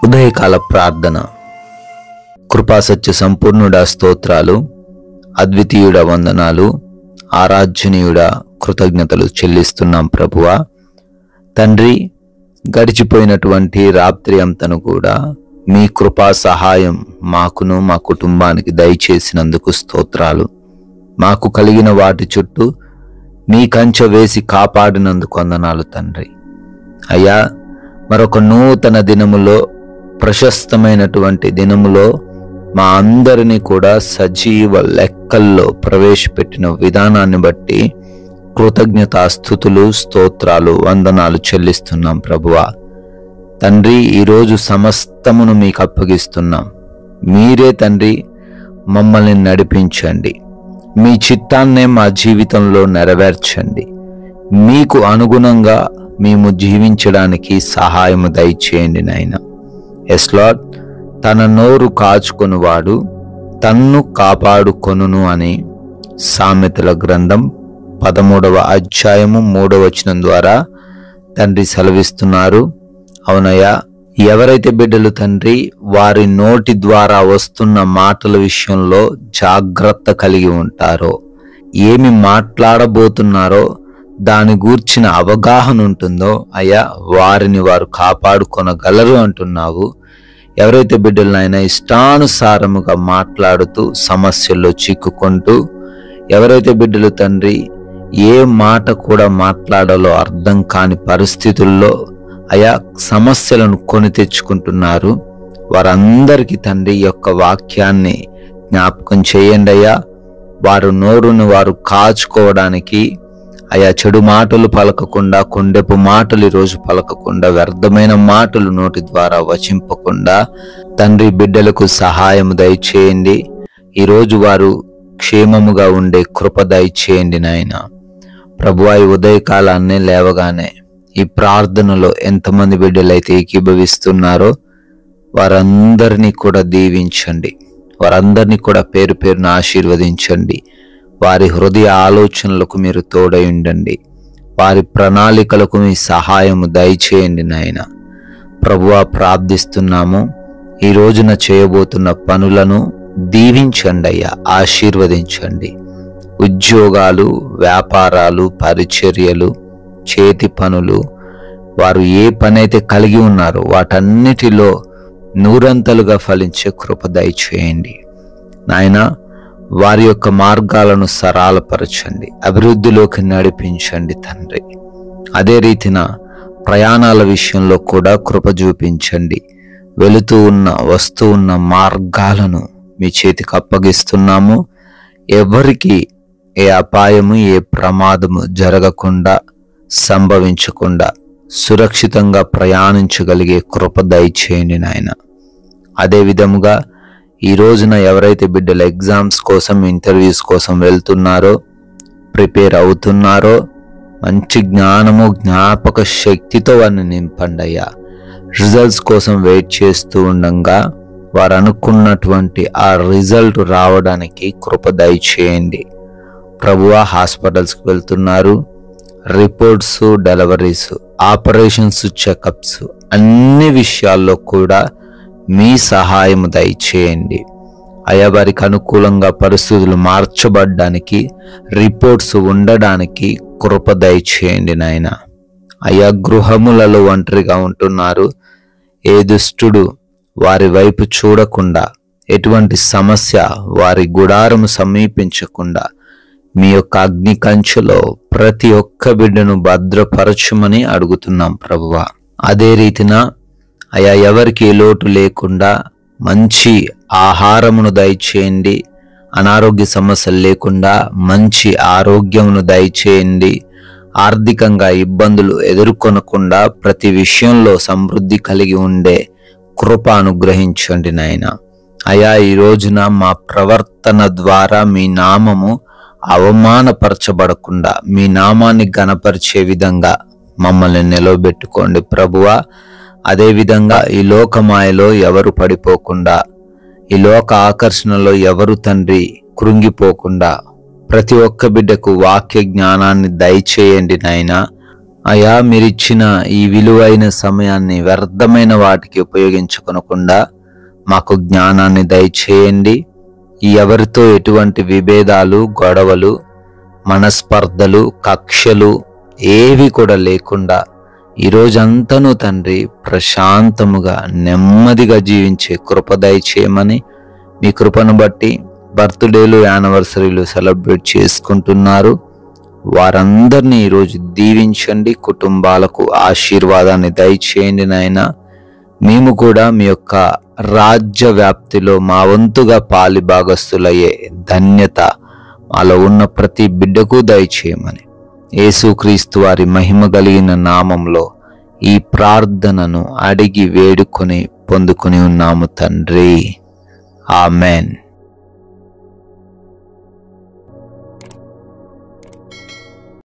ఉదయకాల ప్రార్థన. కృపాసత్య సంపూర్ణుడా స్తోత్రాలు, అద్వితీయుడ వందనాలు, ఆరాధ్యనీయుడ కృతజ్ఞతలు చెల్లిస్తున్నాం ప్రభువా. తండ్రి, గడిచిపోయినటువంటి రాత్రి అంతను కూడా మీ కృపా సహాయం మాకును మా కుటుంబానికి దయచేసినందుకు స్తోత్రాలు. మాకు కలిగిన వాటి చుట్టూ మీ కంచె వేసి కాపాడినందుకు వందనాలు తండ్రి. అయ్యా, మరొక నూతన దినములో, ప్రశస్తమైనటువంటి దినములో మా అందరినీ కూడా సజీవ లెక్కల్లో ప్రవేశపెట్టిన విధానాన్ని బట్టి కృతజ్ఞతాస్తుతులు, స్తోత్రాలు, వందనాలు చెల్లిస్తున్నాం ప్రభువా. తండ్రి, ఈరోజు సమస్తమును మీకు అప్పగిస్తున్నాం. మీరే తండ్రి మమ్మల్ని నడిపించండి, మీ చిత్తాన్నే మా జీవితంలో నెరవేర్చండి. మీకు అనుగుణంగా మేము జీవించడానికి సహాయము దయచేయండి నాయన. ఎస్ లార్డ్, తన నోరు కాచుకొనువాడు తన్ను కాపాడుకొనును అని సామెతల గ్రంథం 13వ అధ్యాయము 3వ వచనం ద్వారా తండ్రి సెలవిస్తున్నారు. అవునయ్యా, ఎవరైతే బిడ్డలు తండ్రి వారి నోటి ద్వారా వస్తున్న మాటల విషయంలో జాగ్రత్త కలిగి ఉంటారో, ఏమి మాట్లాడబోతున్నారో దాని గూర్చిన అవగాహన ఉంటుందో అయ్యా, వారిని వారు కాపాడుకొనగలరు అంటున్నావు. ఎవరైతే బిడ్డలనైనా ఇష్టానుసారముగా మాట్లాడుతూ సమస్యల్లో చిక్కుకుంటూ, ఎవరైతే బిడ్డలు తండ్రి ఏ మాట కూడా మాట్లాడాలో అర్థం కాని పరిస్థితుల్లో అయా సమస్యలను కొని తెచ్చుకుంటున్నారు, వారందరికీ తండ్రి యొక్క వాక్యాన్ని జ్ఞాపకం చేయండి అయ్యా. వారు నోరును వారు కాచుకోవడానికి అయా, చెడు మాటలు పలకకుండా, కొండెపు మాటలు ఈరోజు పలకకుండా, వ్యర్థమైన మాటలు నోటి ద్వారా వచింపకుండా తండ్రి బిడ్డలకు సహాయం దయచేయండి. ఈరోజు వారు క్షేమముగా ఉండే కృప దయచేయండి నాయన. ప్రభువా, ఈ ఉదయకాలాన్నే లేవగానే ఈ ప్రార్థనలో ఎంతమంది బిడ్డలైతే ఏకీభవిస్తున్నారో వారందరినీ కూడా దీవించండి, వారందరినీ కూడా పేరు పేరున ఆశీర్వదించండి. వారి హృదయ ఆలోచనలకు మీరు తోడై ఉండండి, వారి ప్రణాళికలకు మీ సహాయము దయచేయండి నాయన. ప్రభువా, ప్రార్థిస్తున్నాము, ఈ రోజున చేయబోతున్న పనులను దీవించండి అయ్యా, ఆశీర్వదించండి. ఉద్యోగాలు, వ్యాపారాలు, పరిచర్యలు, చేతి పనులు, వారు ఏ పని అయితే కలిగి ఉన్నారో వాటన్నిటిలో నూరంతలుగా ఫలించే కృప దయచేయండి నాయన. వారి యొక్క మార్గాలను సరళపరచండి, అభివృద్ధిలోకి నడిపించండి తండ్రి. అదే రీతిన ప్రయాణాల విషయంలో కూడా కృప చూపించండి. వెళుతూ ఉన్న, వస్తూ ఉన్న మార్గాలను మీ చేతికి అప్పగిస్తున్నాము. ఎవరికి ఏ అపాయము, ఏ ప్రమాదము జరగకుండా, సంభవించకుండా సురక్షితంగా ప్రయాణించగలిగే కృప దయచేయండి నాయన. అదే విధముగా ఈ రోజున ఎవరైతే బిడ్డలు ఎగ్జామ్స్ కోసం, ఇంటర్వ్యూస్ కోసం వెళ్తున్నారో, ప్రిపేర్ అవుతున్నారో, మంచి జ్ఞానము, జ్ఞాపక శక్తితో వారిని నింపండి అయ్యా. రిజల్ట్స్ కోసం వెయిట్ చేస్తూ ఉండగా వారు అనుకున్నటువంటి ఆ రిజల్ట్ రావడానికి కృప దయచేయండి ప్రభువా. హాస్పిటల్స్కి వెళ్తున్నారు, రిపోర్ట్స్, డెలివరీస్, ఆపరేషన్స్, చెకప్స్, అన్ని విషయాల్లో కూడా మీ సహాయం దయచేయండి అయా. వారికి అనుకూలంగా పరిస్థితులు మార్చబడ్డానికి, రిపోర్ట్స్ ఉండడానికి కృప దయచేయండి నాయన. అయా, గృహములలో ఒంటరిగా ఉంటున్నారు, ఏ దుష్టుడు వారి వైపు చూడకుండా, ఎటువంటి సమస్య వారి గుడారము సమీపించకుండా మీ యొక్క అగ్ని కంచెలో ప్రతి ఒక్క బిడ్డను భద్రపరచుమని అడుగుతున్నాం ప్రభువా. అదే రీతిన అయా, ఎవరికి లోటు లేకుండా మంచి ఆహారమును దయచేయండి, అనారోగ్య సమస్యలు లేకుండా మంచి ఆరోగ్యమును దయచేయండి. ఆర్థికంగా ఇబ్బందులు ఎదుర్కొనకుండా ప్రతి విషయంలో సమృద్ధి కలిగి ఉండే కృప అనుగ్రహించండి నాయన. అయా, ఈ రోజున మా ప్రవర్తన ద్వారా మీ నామము అవమానపరచబడకుండా, మీ నామాన్ని ఘనపరిచే విధంగా మమ్మల్ని నిలవబెట్టుకోండి ప్రభువా. అదేవిధంగా ఈ లోకమాయలో ఎవరు పడిపోకుండా, ఈ లోక ఆకర్షణలో ఎవరు తండ్రి కృంగిపోకుండా ప్రతి ఒక్క బిడ్డకు వాక్య జ్ఞానాన్ని దయచేయండి నాయన. అయా, మీరిచ్చిన ఈ విలువైన సమయాన్ని వ్యర్థమైన వాటికి ఉపయోగించుకొనకుండా మాకు జ్ఞానాన్ని దయచేయండి. ఎవరితో ఎటువంటి విభేదాలు, గొడవలు, మనస్పర్ధలు, కక్షలు ఏవి కూడా లేకుండా ఈరోజంతను తండ్రి ప్రశాంతముగా నెమ్మదిగా జీవించే కృప దయచేయమని, మీ కృపను బట్టి బర్త్డేలు, యానివర్సరీలు సెలబ్రేట్ చేసుకుంటున్నారు వారందరినీ ఈరోజు దీవించండి. కుటుంబాలకు ఆశీర్వాదాన్ని దయచేయండి నాయనా. మేము కూడా మీ యొక్క రాజ్య వ్యాప్తిలో మా వంతుగా పాలి భాగస్థులయ్యే ధన్యత మాలో ఉన్న ప్రతి బిడ్డకు దయచేయమని యేసుక్రీస్తు వారి మహిమ కలిగిన నామంలో ఈ ప్రార్థనను అడిగి వేడుకొని పొందుకుని ఉన్నాము తండ్రి. ఆమెన్.